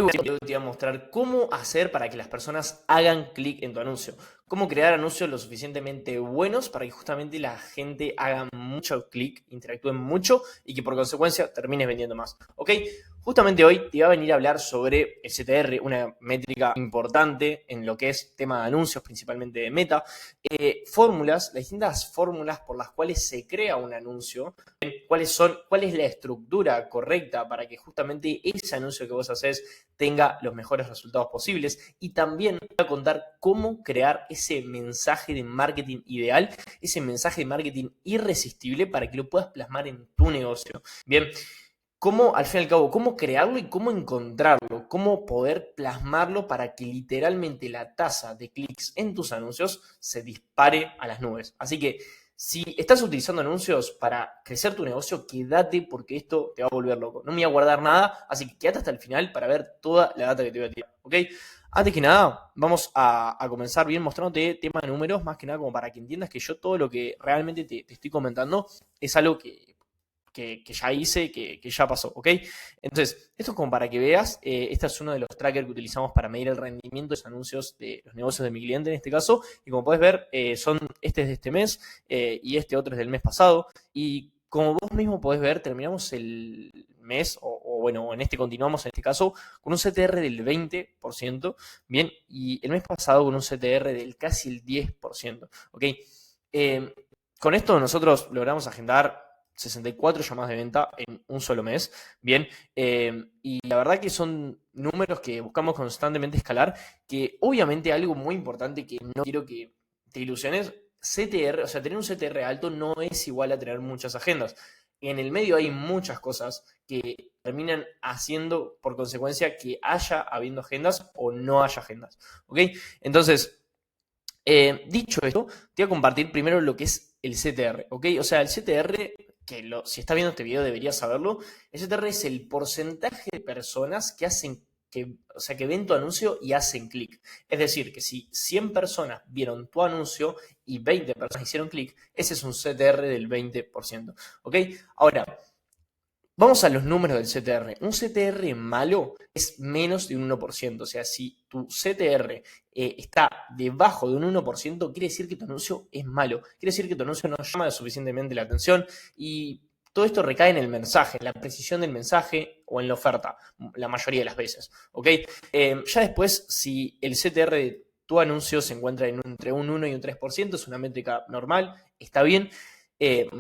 Yo te voy a mostrar cómo hacer para que las personas hagan clic en tu anuncio. Cómo crear anuncios lo suficientemente buenos para que justamente la gente haga mucho clic, interactúen mucho y que por consecuencia termines vendiendo más. ¿Ok? Justamente hoy te voy a venir a hablar sobre el CTR, una métrica importante en lo que es tema de anuncios, principalmente de Meta. Fórmulas, las distintas fórmulas por las cuales se crea un anuncio, cuál es la estructura correcta para que justamente ese anuncio que vos haces tenga los mejores resultados posibles, y también voy a contar cómo crear ese mensaje de marketing ideal, ese mensaje de marketing irresistible para que lo puedas plasmar en tu negocio. Bien, cómo, al fin y al cabo, cómo crearlo y cómo encontrarlo, cómo poder plasmarlo para que literalmente la tasa de clics en tus anuncios se dispare a las nubes. Así que si estás utilizando anuncios para crecer tu negocio, quédate porque esto te va a volver loco. No me voy a guardar nada, así que quédate hasta el final para ver toda la data que te voy a tirar, ¿ok? Antes que nada, vamos a comenzar bien mostrándote tema de números, más que nada como para que entiendas que yo todo lo que realmente te estoy comentando es algo que ya hice, que ya pasó, ¿ok? Entonces, esto es como para que veas, este es uno de los trackers que utilizamos para medir el rendimiento de los anuncios de los negocios de mi cliente en este caso, y como puedes ver, este es de este mes y este otro es del mes pasado, y como vos mismo podés ver, terminamos el mes, o bueno, en este continuamos en este caso, con un CTR del 20%, bien, y el mes pasado con un CTR del casi el 10%, ¿ok? Con esto nosotros logramos agendar 64 llamadas de venta en un solo mes. Bien, y la verdad que son números que buscamos constantemente escalar, que obviamente algo muy importante que no quiero que te ilusiones, CTR, o sea, tener un CTR alto no es igual a tener muchas agendas. En el medio hay muchas cosas que terminan haciendo por consecuencia que haya habiendo agendas o no haya agendas. ¿Ok? Entonces, dicho esto, te voy a compartir primero lo que es el CTR, ¿ok? O sea, el CTR, si estás viendo este video deberías saberlo, el CTR es el porcentaje de personas que hacen, o sea, que ven tu anuncio y hacen clic. Es decir, que si 100 personas vieron tu anuncio y 20 personas hicieron clic, ese es un CTR del 20%, ¿ok? Ahora, vamos a los números del CTR. Un CTR malo es menos de un 1%. O sea, si tu CTR está debajo de un 1%, quiere decir que tu anuncio es malo. Quiere decir que tu anuncio no llama suficientemente la atención, y todo esto recae en el mensaje, en la precisión del mensaje o en la oferta, la mayoría de las veces. ¿Ok? Ya después, si el CTR de tu anuncio se encuentra entre un 1 y un 3%, es una métrica normal, está bien,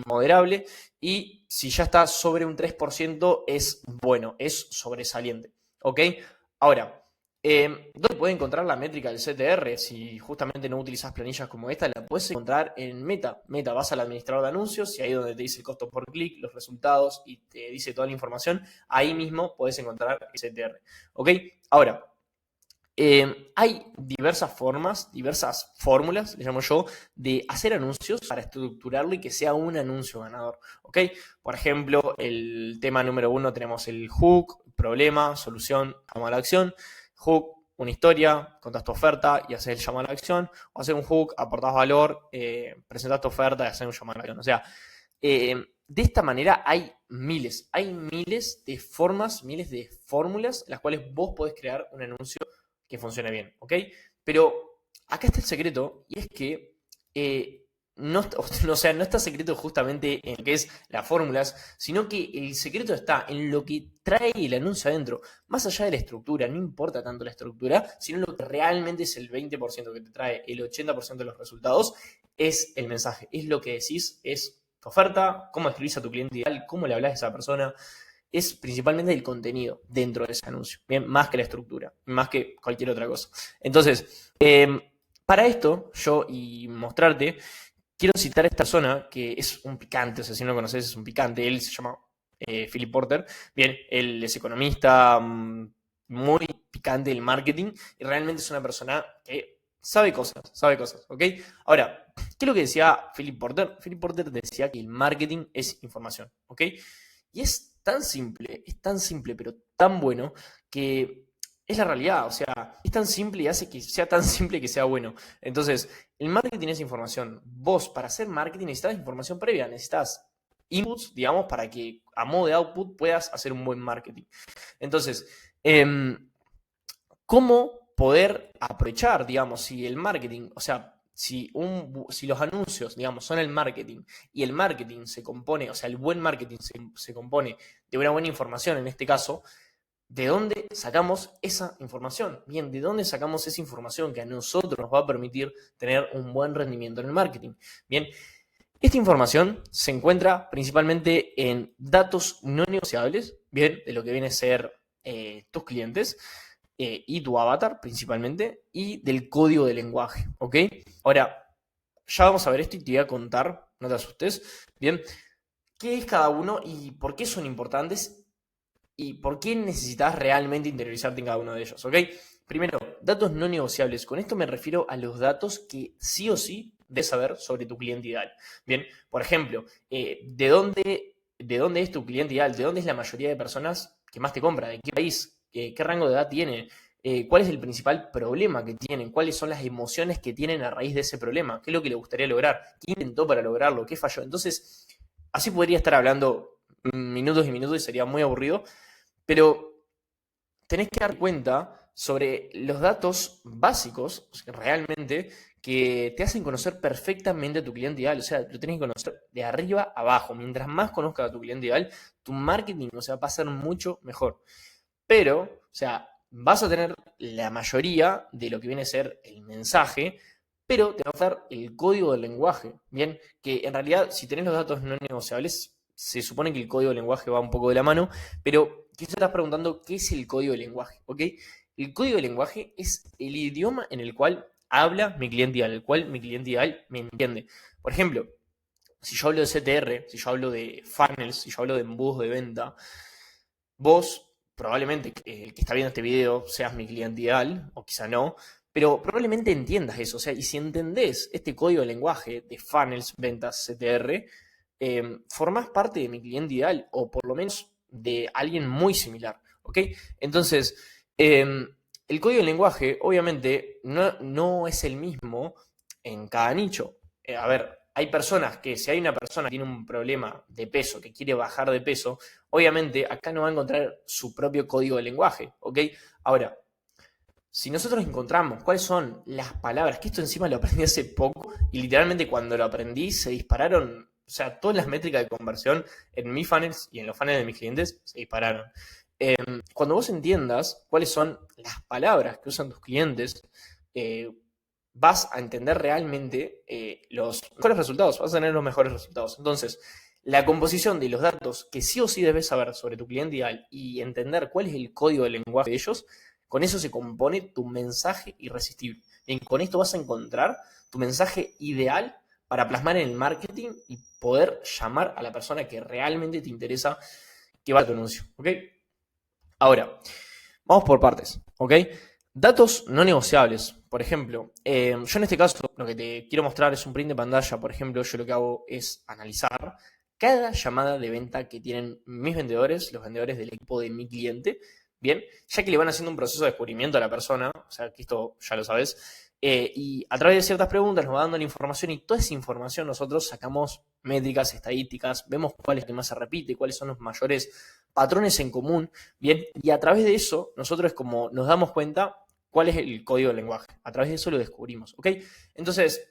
moderable. Y si ya está sobre un 3%, es bueno, es sobresaliente. ¿Ok? Ahora, ¿dónde puedes encontrar la métrica del CTR? Si justamente no utilizas planillas como esta, la puedes encontrar en Meta. Meta, vas al administrador de anuncios y ahí donde te dice el costo por clic, los resultados y te dice toda la información, ahí mismo puedes encontrar el CTR. ¿Ok? Ahora, hay diversas formas, diversas fórmulas, le llamo yo, de hacer anuncios para estructurarlo y que sea un anuncio ganador. ¿Ok? Por ejemplo, el tema número 1 tenemos el hook, problema, solución, llamado a la acción. Hook, una historia, contás tu oferta y haces el llamado a la acción. O hacer un hook, aportás valor, presentás tu oferta y haces un llamado a la acción. O sea, de esta manera hay miles de formas, miles de fórmulas en las cuales vos podés crear un anuncio que funcione bien, ¿ok? Pero acá está el secreto, y es que no, o sea, no está secreto justamente en lo que es las fórmulas, sino que el secreto está en lo que trae el anuncio adentro. Más allá de la estructura, no importa tanto la estructura, sino lo que realmente es el 20% que te trae el 80% de los resultados, es el mensaje, es lo que decís, es tu oferta, cómo escribís a tu cliente ideal, cómo le hablas a esa persona. Es principalmente el contenido dentro de ese anuncio, bien, más que la estructura, más que cualquier otra cosa. Entonces, para esto, yo y mostrarte, quiero citar a esta persona que es un picante, o sea, si no lo conoces, es un picante. Él se llama Philip Porter. Bien, él es economista, muy picante del marketing, y realmente es una persona que sabe cosas, ¿ok? Ahora, ¿qué es lo que decía Philip Porter? Philip Porter decía que el marketing es información, ¿ok? Y es tan simple, pero tan bueno, que es la realidad. O sea, es tan simple y hace que sea tan simple que sea bueno. Entonces, el marketing es información. Vos, para hacer marketing, necesitas información previa, necesitas inputs, digamos, para que a modo de output puedas hacer un buen marketing. Entonces, cómo poder aprovechar, digamos, si el marketing, o sea, si los anuncios, digamos, son el marketing y el marketing se compone, o sea, el buen marketing se compone de una buena información en este caso, ¿de dónde sacamos esa información? Bien, ¿de dónde sacamos esa información que a nosotros nos va a permitir tener un buen rendimiento en el marketing? Bien, esta información se encuentra principalmente en datos no negociables, bien, de lo que viene a ser tus clientes y tu avatar principalmente, y del código de lenguaje, ¿ok? Ahora, ya vamos a ver esto y te voy a contar, no te asustes, bien, qué es cada uno y por qué son importantes y por qué necesitas realmente interiorizarte en cada uno de ellos, ¿ok? Primero, datos no negociables. Con esto me refiero a los datos que sí o sí debes saber sobre tu cliente ideal. Bien, por ejemplo, ¿de dónde es tu cliente ideal? ¿De dónde es la mayoría de personas que más te compra? ¿De qué país? ¿Qué rango de edad tiene? ¿Cuál es el principal problema que tienen? ¿Cuáles son las emociones que tienen a raíz de ese problema? ¿Qué es lo que le gustaría lograr? ¿Qué intentó para lograrlo? ¿Qué falló? Entonces, así podría estar hablando minutos y minutos y sería muy aburrido, pero tenés que dar cuenta sobre los datos básicos, realmente, que te hacen conocer perfectamente a tu cliente ideal. O sea, lo tenés que conocer de arriba a abajo. Mientras más conozcas a tu cliente ideal, tu marketing, o sea, va a ser mucho mejor. Pero, o sea, vas a tener la mayoría de lo que viene a ser el mensaje, pero te va a dar el código del lenguaje. Bien, que en realidad, si tenés los datos no negociables, se supone que el código del lenguaje va un poco de la mano, pero quizás te estás preguntando qué es el código del lenguaje, ¿ok? El código del lenguaje es el idioma en el cual habla mi cliente ideal, el cual mi cliente ideal me entiende. Por ejemplo, si yo hablo de CTR, si yo hablo de funnels, si yo hablo de embudos de venta, vos probablemente, el que está viendo este video, seas mi cliente ideal, o quizá no, pero probablemente entiendas eso. O sea, y si entendés este código de lenguaje de funnels, ventas, CTR, formás parte de mi cliente ideal, o por lo menos de alguien muy similar, ¿ok? Entonces, el código de lenguaje, obviamente, no es el mismo en cada nicho. A ver, hay personas que, si hay una persona que tiene un problema de peso, que quiere bajar de peso, obviamente acá no va a encontrar su propio código de lenguaje, ¿ok? Ahora, si nosotros encontramos cuáles son las palabras, que esto encima lo aprendí hace poco y literalmente cuando lo aprendí se dispararon, o sea, todas las métricas de conversión en mis funnels y en los funnels de mis clientes se dispararon. Cuando vos entiendas cuáles son las palabras que usan tus clientes, vas a entender realmente los mejores resultados, vas a tener los mejores resultados. Entonces, la composición de los datos que sí o sí debes saber sobre tu cliente ideal y entender cuál es el código de lenguaje de ellos, con eso se compone tu mensaje irresistible. Bien, con esto vas a encontrar tu mensaje ideal para plasmar en el marketing y poder llamar a la persona que realmente te interesa que va a tu anuncio. ¿Ok? Ahora, vamos por partes. ¿Ok? Datos no negociables. Por ejemplo, yo en este caso lo que te quiero mostrar es un print de pantalla. Por ejemplo, yo lo que hago es analizar cada llamada de venta que tienen mis vendedores, los vendedores del equipo de mi cliente, bien, ya que le van haciendo un proceso de descubrimiento a la persona, o sea, que esto ya lo sabes, y a través de ciertas preguntas nos va dando la información y toda esa información nosotros sacamos métricas, estadísticas, vemos cuál es el que más se repite, cuáles son los mayores patrones en común, bien, y a través de eso nosotros como nos damos cuenta cuál es el código del lenguaje, a través de eso lo descubrimos, ¿ok? Entonces,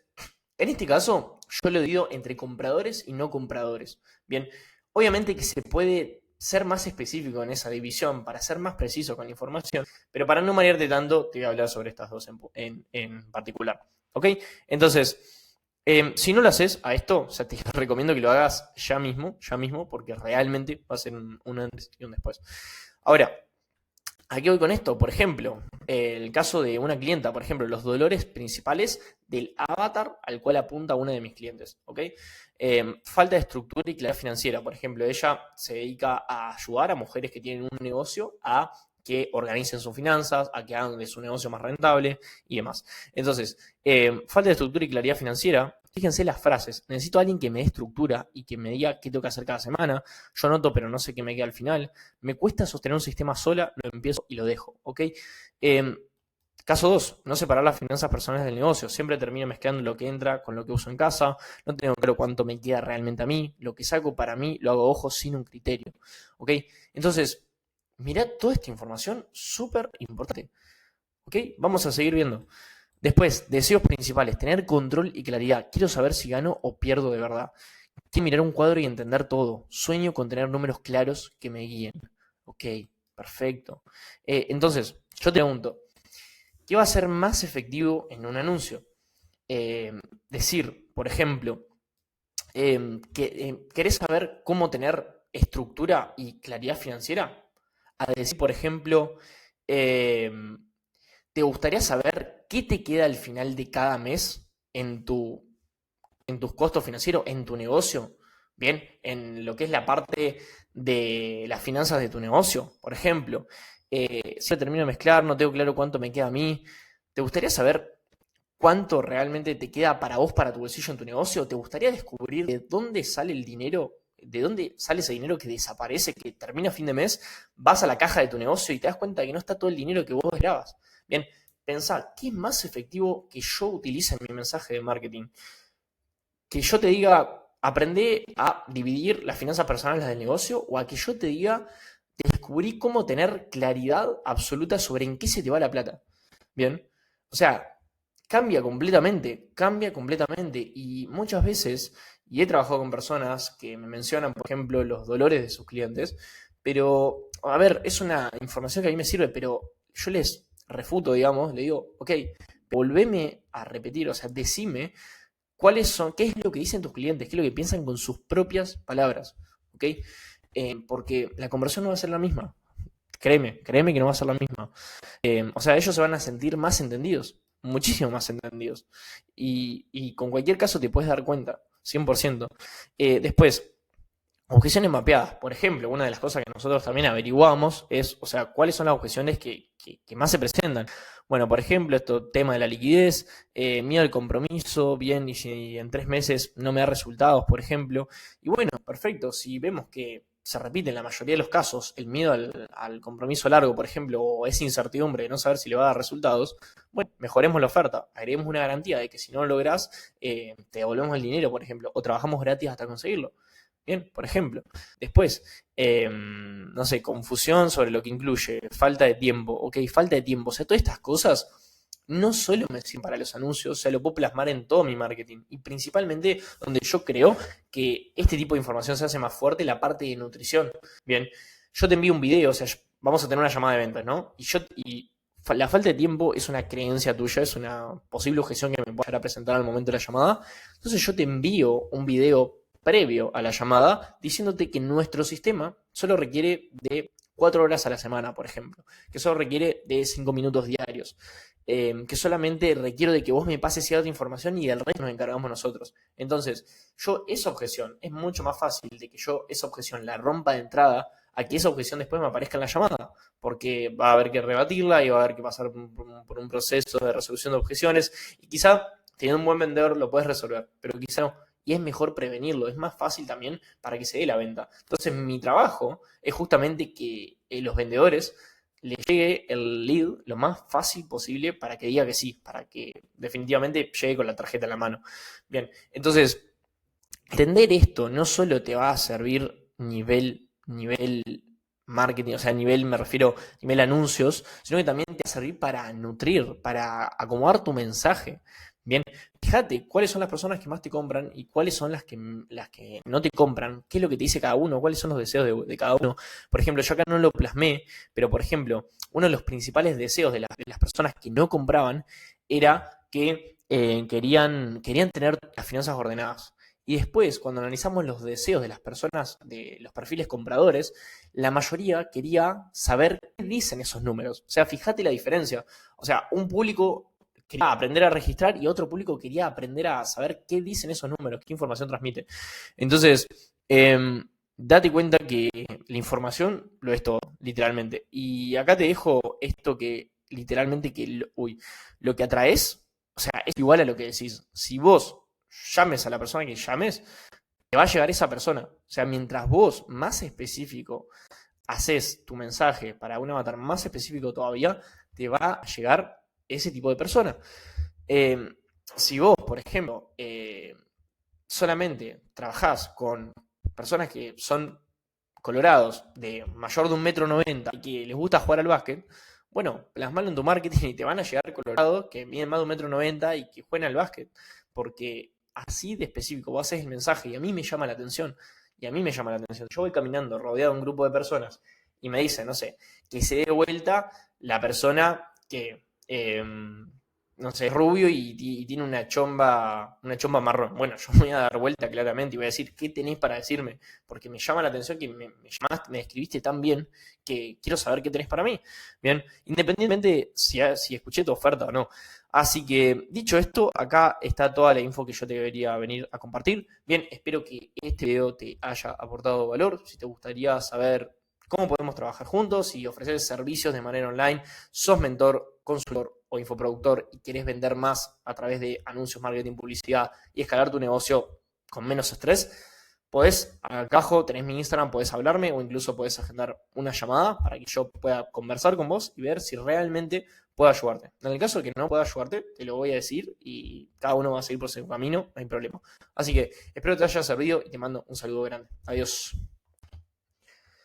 en este caso, yo lo divido entre compradores y no compradores. Bien, obviamente que se puede ser más específico en esa división para ser más preciso con la información, pero para no marearte tanto, te voy a hablar sobre estas dos en particular. ¿Ok? Entonces, si no lo haces a esto, o sea, te recomiendo que lo hagas ya mismo, porque realmente va a ser un antes y un después. Ahora, ¿a qué voy con esto? Por ejemplo, el caso de una clienta, por ejemplo, los dolores principales del avatar al cual apunta una de mis clientes, ¿ok? Falta de estructura y claridad financiera. Por ejemplo, ella se dedica a ayudar a mujeres que tienen un negocio a que organicen sus finanzas, a que hagan de su negocio más rentable y demás. Entonces, falta de estructura y claridad financiera. Fíjense las frases. Necesito a alguien que me dé estructura y que me diga qué tengo que hacer cada semana. Yo anoto, pero no sé qué me queda al final. Me cuesta sostener un sistema sola, lo empiezo y lo dejo, ¿ok? Caso 2, no separar las finanzas personales del negocio. Siempre termino mezclando lo que entra con lo que uso en casa. No tengo claro cuánto me queda realmente a mí. Lo que saco para mí lo hago a ojo sin un criterio, ¿ok? Entonces, mirá toda esta información súper importante. ¿Ok? Vamos a seguir viendo. Después, deseos principales, tener control y claridad. Quiero saber si gano o pierdo de verdad. Quiero mirar un cuadro y entender todo. Sueño con tener números claros que me guíen. Ok, perfecto. Entonces, yo te pregunto, ¿qué va a ser más efectivo en un anuncio? Eh, Decir, por ejemplo, ¿querés saber cómo tener estructura y claridad financiera? A decir, por ejemplo, eh, ¿te gustaría saber qué te queda al final de cada mes en tus costos financieros, en tu negocio? Bien, en lo que es la parte de las finanzas de tu negocio, por ejemplo. Si me termino de mezclar, no tengo claro cuánto me queda a mí. ¿Te gustaría saber cuánto realmente te queda para vos, para tu bolsillo en tu negocio? ¿Te gustaría descubrir de dónde sale el dinero? ¿De dónde sale ese dinero que desaparece, que termina a fin de mes? Vas a la caja de tu negocio y te das cuenta que no está todo el dinero que vos esperabas. Bien, pensá, ¿qué es más efectivo que yo utilice en mi mensaje de marketing? Que yo te diga, aprende a dividir las finanzas personales del negocio, o a que yo te diga, descubrí cómo tener claridad absoluta sobre en qué se te va la plata. Bien, o sea, cambia completamente. Y muchas veces, y he trabajado con personas que me mencionan, por ejemplo, los dolores de sus clientes, pero, a ver, es una información que a mí me sirve, pero yo les refuto, digamos, le digo, ok, volveme a repetir, o sea, decime cuáles son, qué es lo que dicen tus clientes, qué es lo que piensan con sus propias palabras, ¿ok? Porque la conversión no va a ser la misma. Créeme que no va a ser la misma. O sea, ellos se van a sentir más entendidos, muchísimo más entendidos. Y con cualquier caso te puedes dar cuenta, 100%. Después, objeciones mapeadas. Por ejemplo, una de las cosas que nosotros también averiguamos es, o sea, cuáles son las objeciones que más se presentan. Bueno, por ejemplo, esto tema de la liquidez, miedo al compromiso, bien, y si en 3 meses no me da resultados, por ejemplo. Y bueno, perfecto, si vemos que se repite en la mayoría de los casos el miedo al compromiso largo, por ejemplo, o esa incertidumbre de no saber si le va a dar resultados, bueno, mejoremos la oferta, agreguemos una garantía de que si no lo lográs, te devolvemos el dinero, por ejemplo, o trabajamos gratis hasta conseguirlo. Bien, por ejemplo. Después, no sé, confusión sobre lo que incluye, falta de tiempo, ok, falta de tiempo. O sea, todas estas cosas no solo me sirven para los anuncios, o sea, lo puedo plasmar en todo mi marketing. Y principalmente donde yo creo que este tipo de información se hace más fuerte, la parte de nutrición. Bien, yo te envío un video, o sea, vamos a tener una llamada de ventas, ¿no? La falta de tiempo es una creencia tuya, es una posible objeción que me pueda presentar al momento de la llamada. Entonces yo te envío un video previo a la llamada diciéndote que nuestro sistema solo requiere de 4 horas a la semana, por ejemplo, que solo requiere de 5 minutos diarios, que solamente requiero de que vos me pases cierta información y del resto nos encargamos nosotros. Entonces, yo esa objeción es mucho más fácil de que yo esa objeción la rompa de entrada a que esa objeción después me aparezca en la llamada, porque va a haber que rebatirla y va a haber que pasar por un proceso de resolución de objeciones y quizá teniendo un buen vendedor lo puedes resolver, pero quizá no. Y es mejor prevenirlo, es más fácil también para que se dé la venta. Entonces mi trabajo es justamente que los vendedores les llegue el lead lo más fácil posible para que diga que sí, para que definitivamente llegue con la tarjeta en la mano. Bien, entonces entender esto no solo te va a servir nivel marketing, o sea, nivel, me refiero, nivel anuncios, sino que también te va a servir para nutrir, para acomodar tu mensaje. Bien, fíjate cuáles son las personas que más te compran y cuáles son las que no te compran, qué es lo que te dice cada uno, cuáles son los deseos de cada uno. Por ejemplo, yo acá no lo plasmé, pero por ejemplo, uno de los principales deseos de las personas que no compraban era que querían tener las finanzas ordenadas. Y después, cuando analizamos los deseos de las personas, de los perfiles compradores, la mayoría quería saber qué dicen esos números. O sea, fíjate la diferencia. O sea, un público quería aprender a registrar y otro público quería aprender a saber qué dicen esos números, qué información transmite. Entonces, date cuenta que la información lo es todo, literalmente. Y acá te dejo esto que literalmente lo que atraes, o sea, es igual a lo que decís. Si vos llames a la persona que llames, te va a llegar esa persona. O sea, mientras vos más específico haces tu mensaje para un avatar más específico todavía, te va a llegar ese tipo de persona. Eh, si vos, por ejemplo, solamente trabajás con personas que son colorados de mayor de 1,90 m y que les gusta jugar al básquet, bueno, plasmalo en tu marketing y te van a llegar colorados que miden más de 1,90 m y que juegan al básquet, porque así de específico vos haces el mensaje y a mí me llama la atención, y a mí me llama la atención. Yo voy caminando rodeado de un grupo de personas y me dicen, no sé, que se dé vuelta la persona que, no sé, es rubio y tiene una chomba marrón. Bueno, yo me voy a dar vuelta claramente y voy a decir, ¿qué tenés para decirme? Porque me llama la atención que me llamaste, me describiste tan bien que quiero saber qué tenés para mí. Bien, independientemente si escuché tu oferta o no. Así que, dicho esto, acá está toda la info que yo te debería venir a compartir. Bien, espero que este video te haya aportado valor. Si te gustaría saber cómo podemos trabajar juntos y ofrecer servicios de manera online, sos mentor, consultor o infoproductor y querés vender más a través de anuncios, marketing, publicidad y escalar tu negocio con menos estrés, podés, acá abajo tenés mi Instagram, podés hablarme o incluso podés agendar una llamada para que yo pueda conversar con vos y ver si realmente puedo ayudarte. En el caso de que no pueda ayudarte, te lo voy a decir y cada uno va a seguir por su camino, no hay problema. Así que espero que te haya servido y te mando un saludo grande. Adiós.